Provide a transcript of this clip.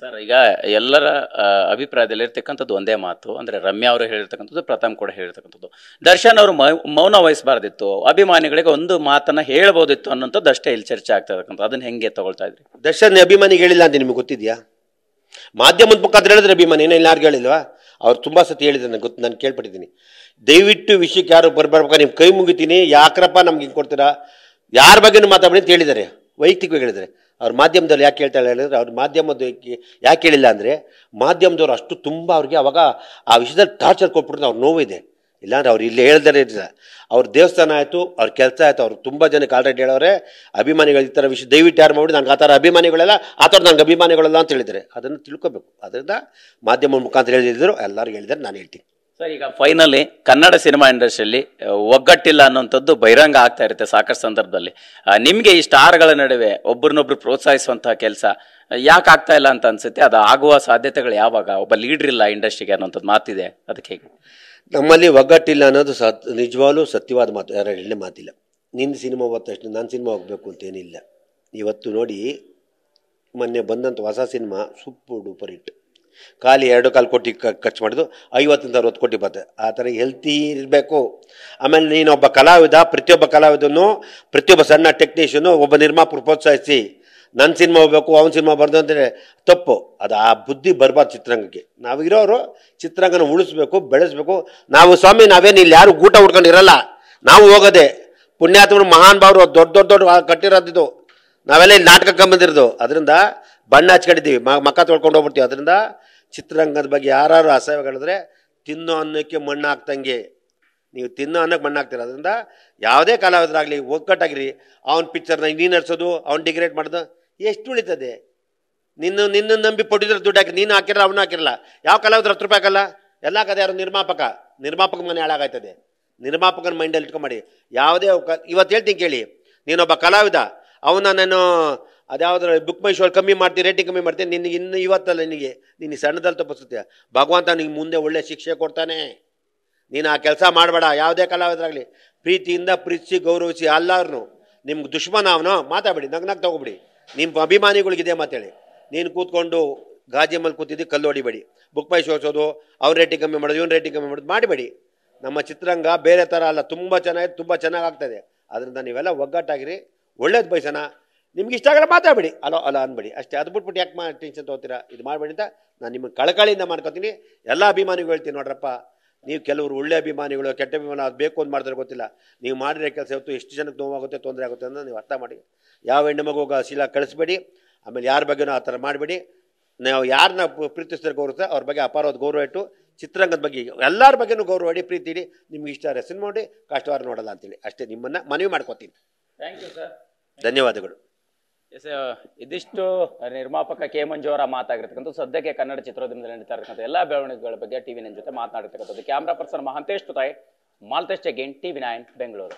Sir ಈಗ ಎಲ್ಲರ ಅಭಿಪ್ರಾಯದಲ್ಲಿ ಇರ್ತಕ್ಕಂಥದ್ದು ಒಂದೇ ಮಾತು ಅಂದ್ರೆ ರಮ್ಯಾ ಅವರು ಹೇಳಿರ್ತಕ್ಕಂಥದ್ದು, ಪ್ರಥಮ್ ಕೂಡ ಹೇಳಿರ್ತಕ್ಕಂಥದ್ದು, ದರ್ಶನ್ ಅವರು ಮೌನ ವಹಿಸಬಾರ್ದಿತ್ತು, ಅಭಿಮಾನಿಗಳಿಗೆ ಒಂದು ಮಾತನ್ನ ಹೇಳ್ಬೋದಿತ್ತು ಅನ್ನೋಂಥದ್ದು ಅಷ್ಟೇ ಇಲ್ಲಿ ಚರ್ಚೆ ಆಗ್ತಾ ಇರ್ತಕ್ಕಂಥ. ಅದನ್ನ ಹೆಂಗೆ ತಗೊಳ್ತಾ ಇದ್ರಿ? ದರ್ಶನ್ ಅಭಿಮಾನಿಗೆ ಹೇಳಿಲ್ಲ ಅಂತ ನಿಮ್ಗೆ ಗೊತ್ತಿದ್ಯಾ? ಮಾಧ್ಯಮದ ಮುಖಾಂತರ ಹೇಳಿದ್ರೆ ಅಭಿಮಾನಿ ಏನೋ ಎಲ್ಲಾರ್ಗೂ ಹೇಳಿಲ್ವಾ? ಅವ್ರು ತುಂಬಾ ಸತಿ ಹೇಳಿದ್ರೆ ನನಗೆ ಗೊತ್ತು, ನಾನು ಕೇಳ್ಪಟ್ಟಿದ್ದೀನಿ. ದಯವಿಟ್ಟು ವಿಷಯಕ್ಕೆ ಯಾರು ಬರ್ಬೇಕಾ, ನಿಮ್ ಕೈ ಮುಗಿತೀನಿ, ಯಾಕ್ರಪ್ಪ ನಮ್ಗೆ ಹಿಂಗೆ ಕೊಡ್ತೀರಾ, ಯಾರ ಬಗ್ಗೆನೂ ಮಾತಾಡಿ ಅಂತ ಹೇಳಿದ್ದಾರೆ, ವೈಯಕ್ತಿಕವಾಗಿ ಹೇಳಿದ್ದಾರೆ. ಅವ್ರ ಮಾಧ್ಯಮದಲ್ಲಿ ಯಾಕೆ ಹೇಳ್ತಾ ಹೇಳಿದ್ರೆ, ಅವ್ರ ಮಾಧ್ಯಮದ ಯಾಕೆ ಹೇಳಿಲ್ಲ ಅಂದರೆ, ಮಾಧ್ಯಮದವ್ರು ಅಷ್ಟು ತುಂಬ ಅವ್ರಿಗೆ ಅವಾಗ ಆ ವಿಷಯದಲ್ಲಿ ಟಾರ್ಚರ್ ಕೊಟ್ಬಿಟ್ಟು ಅವ್ರ ನೋವಿದೆ. ಇಲ್ಲಾಂದ್ರೆ ಅವ್ರು ಇಲ್ಲಿ ಹೇಳ್ತಾರೆ, ಅವ್ರ ದೇವಸ್ಥಾನ ಆಯಿತು, ಅವ್ರ ಕೆಲಸ ಆಯಿತು, ಅವ್ರು ತುಂಬ ಜನಕ್ಕೆ ಆಲ್ರೆಡಿ ಹೇಳೋರೆ ಅಭಿಮಾನಿಗಳು ಈ ಥರ ವಿಷಯ ದಯವಿಟ್ಟು ಯಾರು ಮಾಡಿ ನನಗೆ ಆ ಥರ ಅಭಿಮಾನಿಗಳೆಲ್ಲ ಆ ಥರ ನನಗೆ ಅಭಿಮಾನಿಗಳೆಲ್ಲ ಅಂತ ಹೇಳಿದ್ದಾರೆ. ಅದನ್ನು ತಿಳ್ಕೊಬೇಕು. ಅದರಿಂದ ಮಾಧ್ಯಮ ಮುಖಾಂತರ ಹೇಳಿದ್ರು, ಎಲ್ಲರಿಗೂ ಹೇಳಿದ್ದಾರೆ, ನಾನು ಹೇಳ್ತೀನಿ. ಸರ್ ಈಗ ಫೈನಲಿ ಕನ್ನಡ ಸಿನಿಮಾ ಇಂಡಸ್ಟ್ರಿಯಲ್ಲಿ ಒಗ್ಗಟ್ಟಿಲ್ಲ ಅನ್ನೋಂಥದ್ದು ಬಹಿರಂಗ ಆಗ್ತಾ ಇರುತ್ತೆ ಸಾಕಷ್ಟು ಸಂದರ್ಭದಲ್ಲಿ. ನಿಮಗೆ ಈ ಸ್ಟಾರ್ಗಳ ನಡುವೆ ಒಬ್ಬರನ್ನೊಬ್ರು ಪ್ರೋತ್ಸಾಹಿಸುವಂತಹ ಕೆಲಸ ಯಾಕೆ ಆಗ್ತಾ ಇಲ್ಲ ಅಂತ ಅನ್ಸುತ್ತೆ? ಅದು ಆಗುವ ಸಾಧ್ಯತೆಗಳು ಯಾವಾಗ? ಒಬ್ಬ ಲೀಡರ್ ಇಲ್ಲ ಇಂಡಸ್ಟ್ರಿಗೆ ಅನ್ನೋಂಥದ್ದು ಮಾತಿದೆ, ಅದಕ್ಕೆ ಹೇಗೆ? ನಮ್ಮಲ್ಲಿ ಒಗ್ಗಟ್ಟಿಲ್ಲ ಅನ್ನೋದು ನಿಜವಾಗ್ಲೂ ಸತ್ಯವಾದ ಮಾತು, ಯಾರು ಎಣ್ಣೆ ಮಾತಿಲ್ಲ. ನಿನ್ನ ಸಿನಿಮಾ ಹೋದ ತಕ್ಷಣ ನಾನು ಸಿನಿಮಾ ಹೋಗ್ಬೇಕು ಅಂತೇನಿಲ್ಲ. ಇವತ್ತು ನೋಡಿ, ಮೊನ್ನೆ ಬಂದಂಥ ಹೊಸ ಸಿನಿಮಾ ಸೂಪರ್ ಡೂಪರ್ ಹಿಟ್. ಖಾಲಿ 2 ಕೋಟಿ ಖರ್ಚು ಮಾಡಿದ್ದು 50-60 ಕೋಟಿ ಬರ್ತದೆ. ಆ ಥರ ಹೆಲ್ತಿ ಇರಬೇಕು. ಆಮೇಲೆ ನೀನೊಬ್ಬ ಕಲಾವಿದ, ಪ್ರತಿಯೊಬ್ಬ ಕಲಾವಿದನು, ಪ್ರತಿಯೊಬ್ಬ ಸಣ್ಣ ಟೆಕ್ನಿಷಿಯನು, ಒಬ್ಬ ನಿರ್ಮಾಪಕರು ಪ್ರೋತ್ಸಾಹಿಸಿ ನನ್ನ ಸಿನಿಮಾ ಹೋಗ್ಬೇಕು, ಅವನ ಸಿನಿಮಾ ಬರ್ದು ಅಂದರೆ ತಪ್ಪು. ಅದು ಆ ಬುದ್ಧಿ ಬರಬಾರ್ದು ಚಿತ್ರರಂಗಕ್ಕೆ. ನಾವಿರೋರು ಚಿತ್ರರಂಗನ ಉಳಿಸ್ಬೇಕು, ಬೆಳೆಸ್ಬೇಕು. ನಾವು ಸ್ವಾಮಿ ನಾವೇನು ಇಲ್ಲಿ ಯಾರು ಊಟ ಉಡ್ಕೊಂಡಿರಲ್ಲ, ನಾವು ಹೋಗೋದೆ ಪುಣ್ಯಾತ್ಮರು, ಮಹಾನ್ ಭಾವರು, ದೊಡ್ಡ ಕಟ್ಟಿರೋದಿದ್ದು. ನಾವೆಲ್ಲ ಇಲ್ಲಿ ನಾಟಕಕ್ಕೆ ಬಂದಿರೋದು. ಅದರಿಂದ ಬಣ್ಣ ಹಚ್ಕೊಂಡಿದ್ದೀವಿ, ಮಕ್ಕ ತೊಳ್ಕೊಂಡು ಹೋಗ್ಬಿಡ್ತೀವಿ. ಅದರಿಂದ ಚಿತ್ರರಂಗದ ಬಗ್ಗೆ ಯಾರು ಅಸಹ್ಯಗಳಿದ್ರೆ ತಿನ್ನೋ ಅನ್ನಕ್ಕೆ ಮಣ್ಣು ಹಾಕ್ತಂಗೆ, ನೀವು ತಿನ್ನೋ ಅನ್ನಕ್ಕೆ ಮಣ್ಣು ಹಾಕ್ತೀರ. ಅದರಿಂದ ಯಾವುದೇ ಕಲಾವಿದರಾಗಲಿ ಒಗ್ಗಟ್ಟಾಗಿರಿ. ಅವ್ನ ಪಿಕ್ಚರ್ನ ನೀನು ನಡ್ಸೋದು, ಅವ್ನು ಡಿಗ್ರೇಟ್ ಮಾಡೋದು ಎಷ್ಟು ಉಳಿತದೆ? ನಿನ್ನ ನಂಬಿ ಪೊಟ್ಟಿದ್ರೆ ದುಡ್ಡು ಹಾಕಿ ನೀನು ಹಾಕಿರಲ್ಲ, ಅವನು ಹಾಕಿರಲ್ಲ. ಯಾವ ಕಲಾವಿದ್ರು 10 ರೂಪಾಯಿ ಹಾಕಲ್ಲ? ಎಲ್ಲ ಕದೆ ಯಾರು ನಿರ್ಮಾಪಕ ಮನೆ ಹಾಳಾಗಾಯ್ತದೆ. ನಿರ್ಮಾಪಕನ ಮೈಂಡಲ್ಲಿ ಇಟ್ಕೊಂಬೇಡಿ. ಯಾವುದೇ ಇವತ್ತು ಹೇಳ್ತೀನಿ ಕೇಳಿ, ನೀನೊಬ್ಬ ಕಲಾವಿದ, ಅವನ ನಾನು ಅದ್ಯಾವ್ದಾರು ಬುಕ್ ಮೈ ಶೋ ಕಮ್ಮಿ ಮಾಡ್ತೀನಿ, ರೇಟಿಂಗ್ ಕಮ್ಮಿ ಮಾಡ್ತೀನಿ, ನಿನಗೆ ಇನ್ನು ಇವತ್ತಲ್ಲ, ನಿನಗೆ ಸಣ್ಣದಲ್ಲಿ ತಪ್ಪಿಸುತ್ತೆ. ಭಗವಂತ ನಿಂಗೆ ಮುಂದೆ ಒಳ್ಳೆ ಶಿಕ್ಷೆ ಕೊಡ್ತಾನೆ. ನೀನು ಆ ಕೆಲಸ ಮಾಡಬೇಡ. ಯಾವುದೇ ಕಲಾವಿದರಾಗಲಿ ಪ್ರೀತಿಯಿಂದ ಪ್ರೀತಿಸಿ ಗೌರವಿಸಿ. ಎಲ್ಲರೂ ನಿಮ್ಗೆ ದುಶ್ಮನ ಅವನು ಮಾತಾಡಬೇಡಿ, ನಗ್ನಾಗ ತಗೋಬಿಡಿ. ನಿಮ್ಮ ಅಭಿಮಾನಿಗಳಿಗಿದೆ ಮಾತೇಳಿ. ನೀನು ಕೂತ್ಕೊಂಡು ಗಾಜಿ ಮೇಲೆ ಕೂತಿದ್ದು ಕಲ್ಲು ಹೊಡಿಬೇಡಿ. ಬುಕ್ ಮೈ ಶೋಸೋದು, ಅವ್ರ ರೇಟಿಂಗ್ ಕಮ್ಮಿ ಮಾಡೋದು, ಇವನ್ ರೇಟಿಂಗ್ ಕಮ್ಮಿ ಮಾಡೋದು ಮಾಡಬೇಡಿ. ನಮ್ಮ ಚಿತ್ರರಂಗ ಬೇರೆ ಥರ ಅಲ್ಲ, ತುಂಬ ಚೆನ್ನಾಗಿ ಆಗ್ತಾಯಿದೆ. ಅದರಿಂದ ನೀವೆಲ್ಲ ಒಗ್ಗಟ್ಟಾಗಿರಿ, ಒಳ್ಳೇದು ಬಯಸೋಣ. ನಿಮ್ಗೆ ಇಷ್ಟ ಆಗಲ್ಲ ಮಾತಾಡಬೇಡಿ, ಅಲ್ಲ ಅನ್ಬೇಡಿ ಅಷ್ಟೇ. ಅದು ಬಿಟ್ಬಿಟ್ಟು ಯಾಕೆ ಟೆನ್ಷನ್ ತೊಗೋತೀರಾ? ಇದು ಮಾಡಬೇಡಿ ಅಂತ ನಾನು ನಿಮಗೆ ಕಳಕಳಿಯಿಂದ ಮಾಡ್ಕೊತೀನಿ. ಎಲ್ಲ ಅಭಿಮಾನಿಗಳು ಹೇಳ್ತೀನಿ, ನೋಡ್ರಪ್ಪ, ನೀವು ಕೆಲವರು ಒಳ್ಳೆ ಅಭಿಮಾನಿಗಳು, ಕೆಟ್ಟ ಅಭಿಮಾನ ಅದು ಬೇಕು ಅಂತ ಮಾಡಿದ್ರೆ ಗೊತ್ತಿಲ್ಲ. ನೀವು ಮಾಡಿರೋ ಕೆಲಸ ಇವತ್ತು ಎಷ್ಟು ಜನಕ್ಕೆ ನೋವಾಗುತ್ತೆ, ತೊಂದರೆ ಆಗುತ್ತೆ ಅಂತ ನೀವು ಅರ್ಥ ಮಾಡಿ. ಯಾವ ಹೆಣ್ಣು ಮಗುಗ ಶೀಲ ಕಳಿಸ್ಬೇಡಿ. ಆಮೇಲೆ ಯಾರ ಬಗ್ಗೆನೂ ಆ ಥರ ಮಾಡಬೇಡಿ. ನಾವು ಯಾರನ್ನ ಪ್ರೀತಿಸಿದ್ರೆ ಗೌರವ, ಅವ್ರ ಬಗ್ಗೆ ಅಪಾರವಾದ ಗೌರವ ಇಟ್ಟು ಚಿತ್ರರಂಗದ ಬಗ್ಗೆ ಎಲ್ಲರ ಬಗ್ಗೆನೂ ಗೌರವ ಇಡಿ, ಪ್ರೀತಿ ಇಡಿ. ನಿಮ್ಗೆ ಇಷ್ಟ ರೆಸನ್ ಮಾಡಿ, ಕಷ್ಟವಾರ ನೋಡಲ್ಲ ಅಂತೇಳಿ ಅಷ್ಟೇ ನಿಮ್ಮನ್ನು ಮನವಿ ಮಾಡ್ಕೋತೀನಿ. ಥ್ಯಾಂಕ್ ಯು ಸರ್, ಧನ್ಯವಾದಗಳು. ಇದಿಷ್ಟು ನಿರ್ಮಾಪಕ ಕೆ ಮಂಜು ಅವರ ಮಾತಾಗಿರ್ತಕ್ಕಂಥ ಸದ್ಯಕ್ಕೆ ಕನ್ನಡ ಚಿತ್ರೋದ್ಯಮದಲ್ಲಿ ನಡೀತಾ ಇರತಕ್ಕಂಥ ಎಲ್ಲ ಬೆಳವಣಿಗೆಗಳ ಬಗ್ಗೆ TV9 ಜೊತೆ ಮಾತನಾಡಿರ್ತಕ್ಕಂಥದ್ದು. Camera person Mahantesh Tutay, Maltesh Jagen, TV9 Bengaluru.